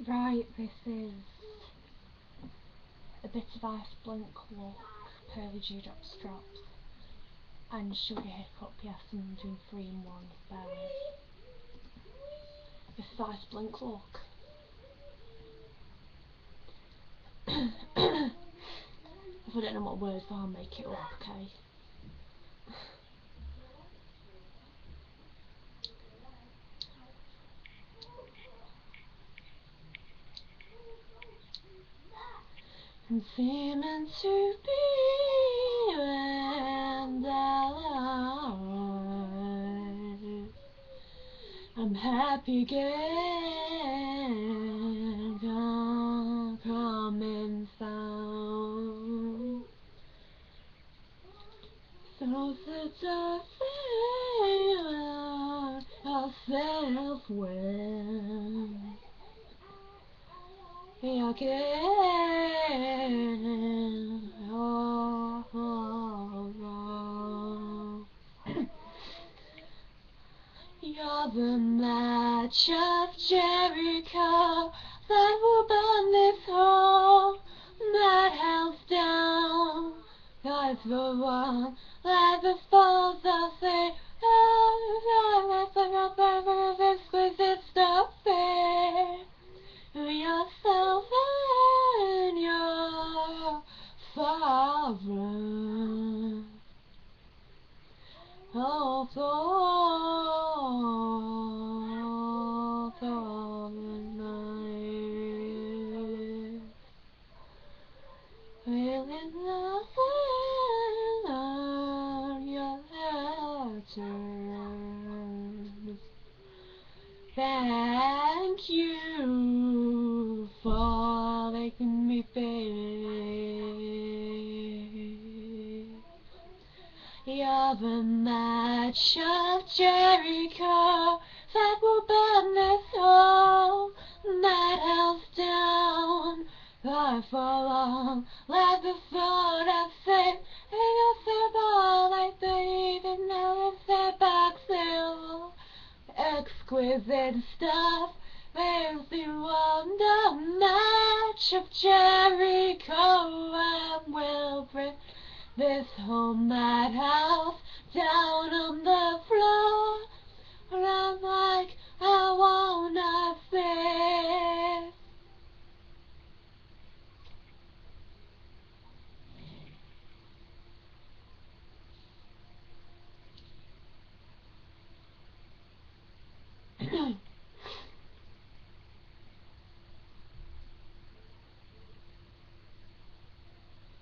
Right, this is a bit of Iceblink look, Pearly Dewdrops drops, and Sugar Hiccup, yes, I'm doing 3 in 1, bear with. This is Iceblink look. If I don't know what words I'll make it up, okay? And seeming to be and I'm happy again, coming sound. So such a feeling ourselves when again, you're the match of Jericho that will burn this whole madhouse down. Guys, the one like the falls of the exquisite stuff there. Yourself and your father. Oh, for the night. Feeling nothing on your letters. Thank you for making me big. You're the match of Jericho that will burn this whole madhouse down. I fall on like the thought of sin. Irreversible like the even now it's their back still. Exquisite stuff, there's the wonder match of Jericho and will bring this whole madhouse down on the floor. I'm like, I wanna fit.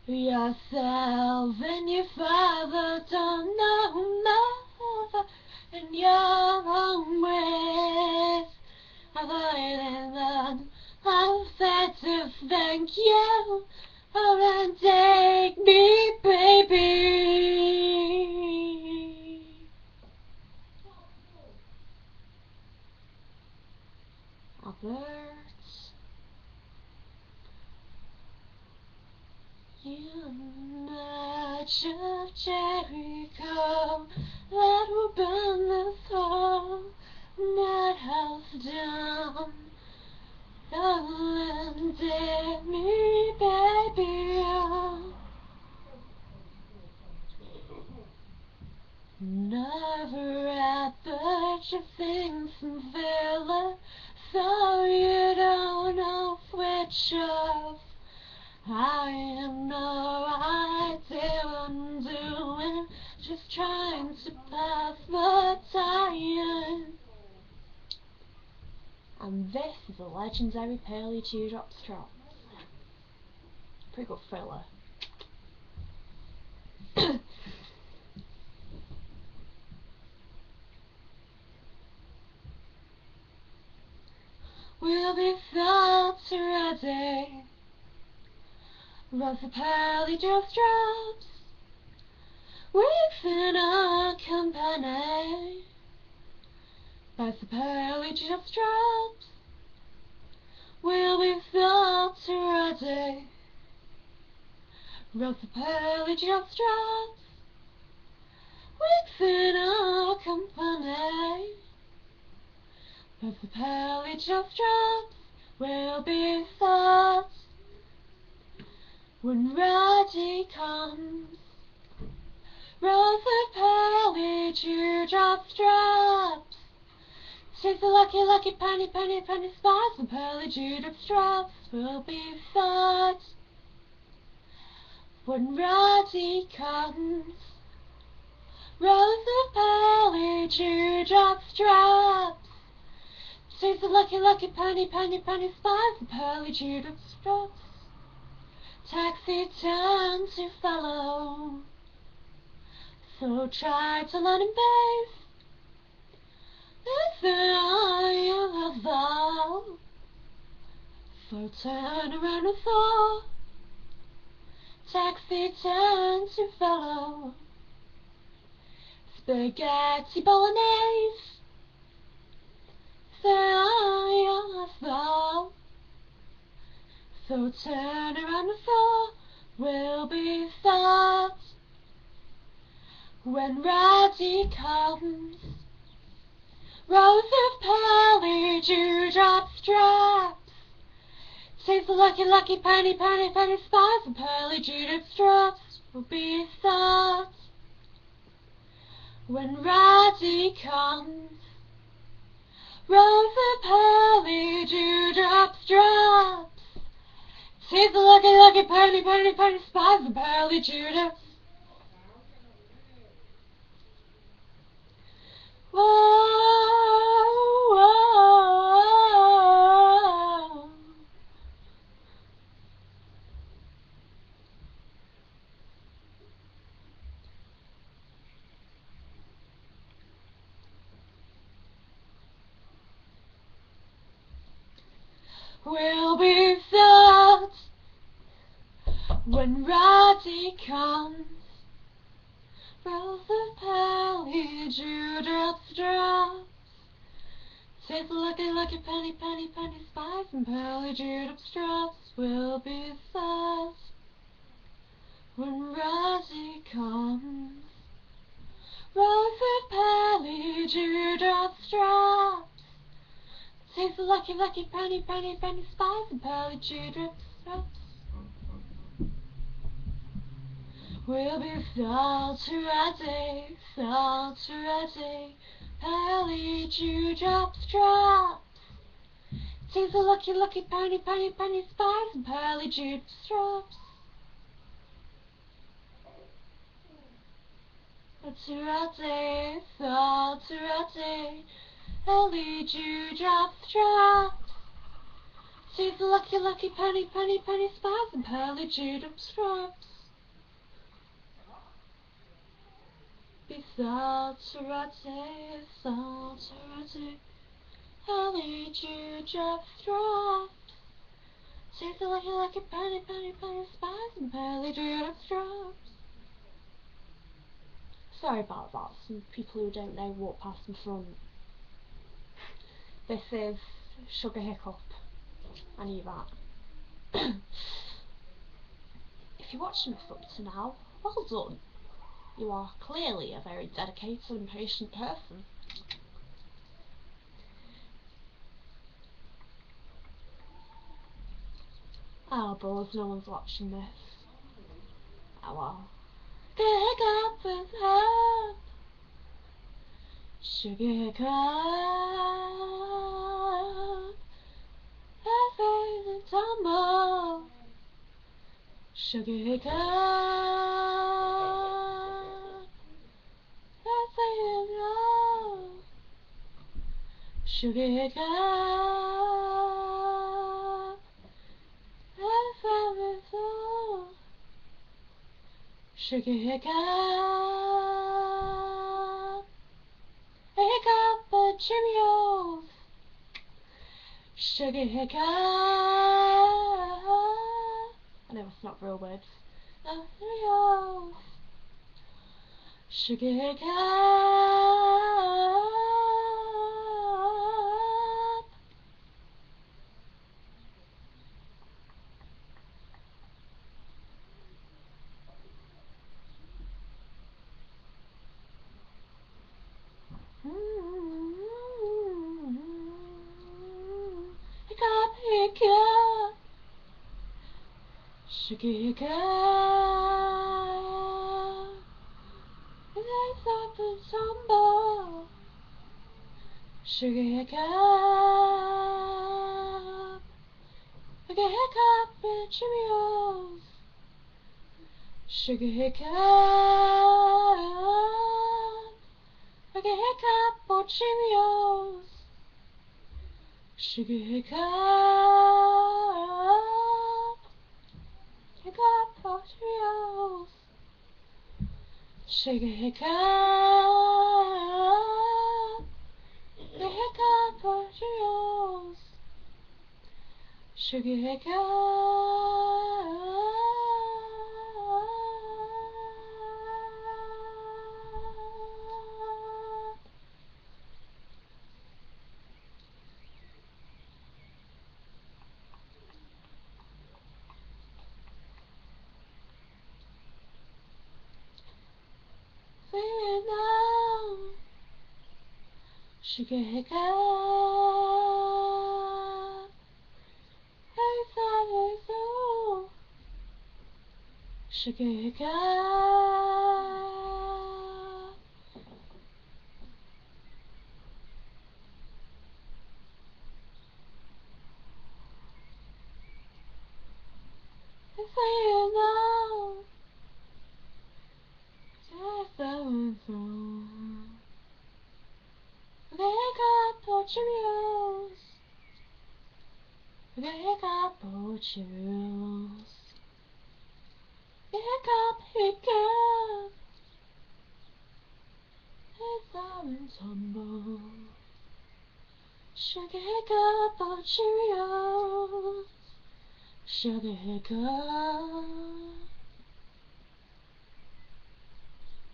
Yourself and your father don't know mother in your own ways. Avoiding them, I've said to thank you and take me, baby. Albert. You match of Jericho that will burn this whole madhouse down. Don't take me, baby. Never at the things and feeling, so you don't know which of. I have no idea what I'm doing, just trying to pass the time. And this is a legendary Pearly Dewdrops drop. Pretty good thriller. We'll be thought ready. Runs the Pearly Dewdrops, weeks in our company. By the Pearly Dewdrops, we'll be thought ready. Runs the Pearly Dewdrops, weeks in our company. By the Pearly Dewdrops, will be sad when Ready comes. Rose of pearly dewdrops drops. Tis the lucky, lucky penny, penny, penny spice. The pearly dewdrops drops will be sad when Ready comes. Rose of pearly dewdrops drops. Tis the lucky, lucky penny, penny, penny spice. The pearly dewdrops drops. Taxi turn to follow. So try to let him bathe. If I have thou. So turn around and thaw. Taxi turn to follow. Spaghetti bolognese. If I have thou. So turn around and thaw. Will be sad when Ready comes. Rose of pearly dewdrops drops. Tis the lucky, lucky penny, penny, penny spice. The pearly dewdrops drops will be sad when Ready comes. Rose of pearly dewdrops drops. Tis the lucky, lucky penny, penny, penny spice. The pearly dewdrops. Whoa, whoa. Will be sad when Ready comes. Rose of pearly dewdrops drops. Tis the lucky, lucky penny, penny, penny spice. And pearly dewdrops drops will be sad when Ready comes. Rose of pearly dewdrops drops. Tis the lucky, lucky penny, penny, penny spice. And pearly dewdrops drops will be sad to Ready, sad to Ready. Pearly dewdrops drops. Tis the lucky, lucky penny, penny, penny spice. And pearly dewdrops drops. To Ready, sad to Ready. Pearly dewdrops drops. Tis the lucky, lucky penny, penny, penny spice. And pearly dewdrops drops. Be sad to Ready, sad to Ready. Pearly dewdrops drops. Tis the lucky, lucky penny, penny, penny spice. And pearly dewdrops drops. Sorry about that, some people who don't know walk past in front. This is Sugar Hiccup. I knew that. If you're watching this up to now, well done. You are clearly a very dedicated and patient person. Oh, but no one's watching this. Oh well. Hiccup with help. Sugar Hiccup. Everything's a tumble. Sugar Hiccup. Everything's low. Sugar Hiccup. Everything's low. Sugar Hiccup. Hiccup the Cheerios. Sugar Hiccup. I know it's not real words. The Cheerios. Sugar Hiccup. Hiccup, hiccup. Sugar hiccup, lights up and tumble. Sugar hiccup, like a hiccup in Cheerios. Sugar hiccup, like a hiccup or Cheerios. Sugar hiccup, hiccup or Cheerios. Sugar hiccup, the hiccup or Cheerios. Sugar hiccup. Sing it now. Sugar hiccup. Hey, son, hey, soul. Sugar hiccup. Hey, say it now. Just going through. The hiccup or Cheerios. The hiccup or Cheerios. The hiccup, hiccup. It's up and tumble. Sugar hiccup or Cheerios. Sugar hiccup.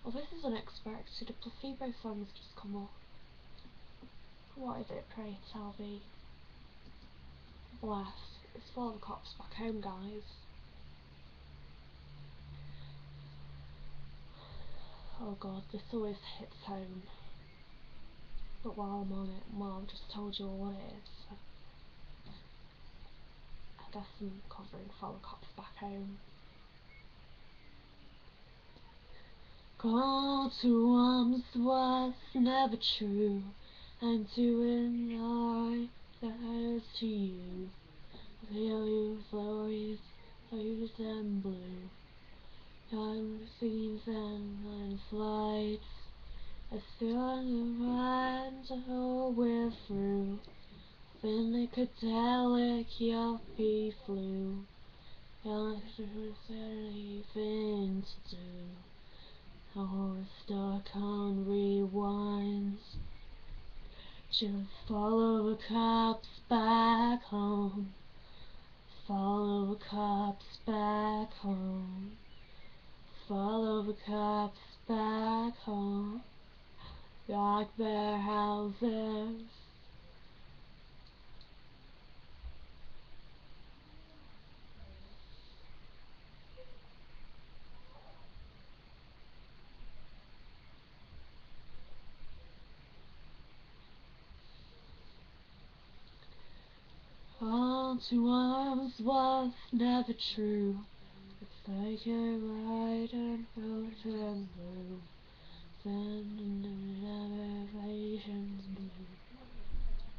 Well, this is unexpected. A Placebo song's just come up. What is it, pray tell me? Bless. It's for the cops back home, guys. Oh god, this always hits home. But while I'm on it, well, I've just told you all what it is. I guess I'm covering for the cops back home. Call to arms was never true, and to deny that to you. Feel you flurries, blues and blue. Young scenes and flights, a strong runs all we're through. Psychedelic yuppie flu. Young anything to do. Or stuck on rewinds. Just follow the cops back home. Follow the cops back home. Follow the cops back home. Rock their houses. All to arms was never true. It's like a ride and road and blue. Send elevations blue.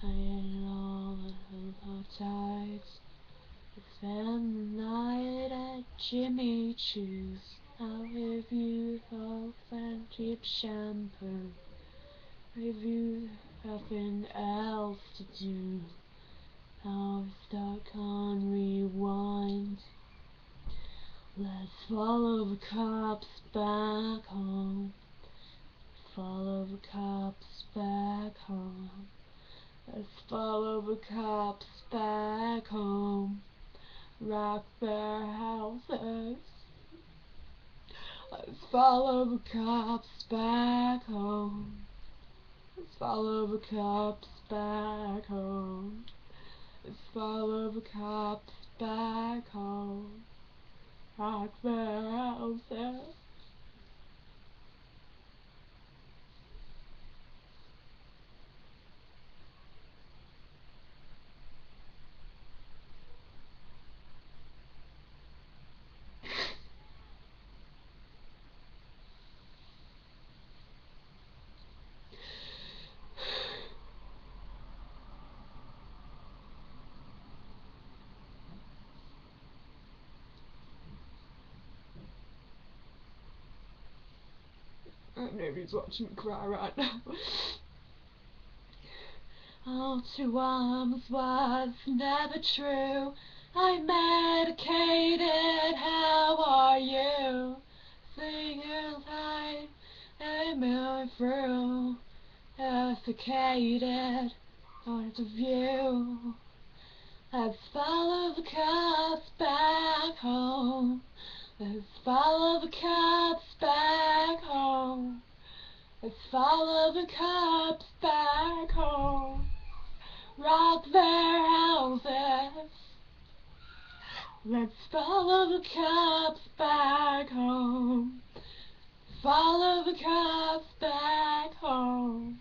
I ain't all the tides. I spend the night at Jimmy Choo's. I'll review soap and cheap shampoo. Review nothing else to do. I'm stuck on rewind. Let's follow the cops back home. Follow the cops back home. Let's follow the cops back home. Rock their houses. Let's follow the cops back home. Let's follow the cops back home. Let's follow the cops back home. Rock their houses. Nobody's watching me cry right now. All to arms was never true. I'm medicated, how are you? Single time, I'm moving through. Suffocated, point of view. Let's follow the cops back home. Let's follow the cops back home. Let's follow the cops back home. Rob their houses. Let's follow the cops back home. Follow the cops back home.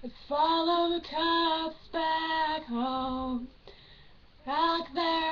Let's follow the cops back home. Rock their